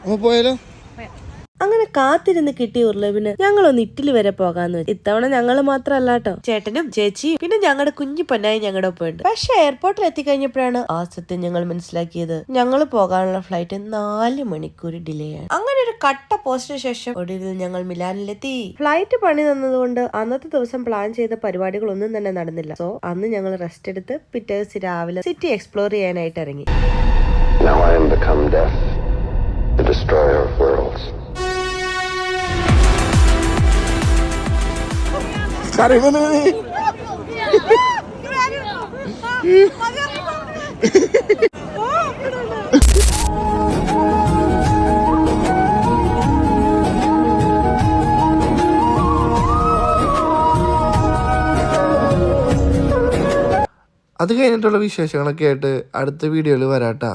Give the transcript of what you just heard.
അപ്പൊ പോയാലോ? അങ്ങനെ കാത്തിരുന്ന് കിട്ടിയ ഉരുളവിന് ഞങ്ങളൊന്ന് ഇറ്റലി വരെ പോകാന്ന് വെച്ചു. ഇത്തവണ ഞങ്ങള് മാത്രല്ല കേട്ടോ, ചേട്ടനും ചേച്ചിയും പിന്നെ ഞങ്ങളുടെ കുഞ്ഞു പൊന്നായി ഞങ്ങളുടെ ഒപ്പം ഉണ്ട്. പക്ഷെ എയർപോർട്ടിൽ എത്തിക്കഴിഞ്ഞപ്പോഴാണ് ആ സത്യം ഞങ്ങൾ മനസ്സിലാക്കിയത്. ഞങ്ങൾ പോകാനുള്ള ഫ്ലൈറ്റ് 4 മണിക്കൂർ ഡിലേ ആണ്. അങ്ങനെ ഒരു കട്ട പോസ്റ്റിന് ശേഷം ഒടുവിൽ ഞങ്ങൾ മിലാനിലെത്തി. ഫ്ലൈറ്റ് പണി തന്നതുകൊണ്ട് അന്നത്തെ ദിവസം പ്ലാൻ ചെയ്ത പരിപാടികളൊന്നും തന്നെ നടന്നില്ല. സോ അന്ന് ഞങ്ങൾ റെസ്റ്റ് എടുത്ത് പിറ്റേ ദിവസം രാവിലെ സിറ്റി എക്സ്പ്ലോർ ചെയ്യാനായിട്ട് ഇറങ്ങി. Now I am become death, the destroyer of worlds. അത് കഴിഞ്ഞിട്ടുള്ള വിശേഷങ്ങളൊക്കെ ആയിട്ട് അടുത്ത വീഡിയോയിൽ വരാട്ടാ.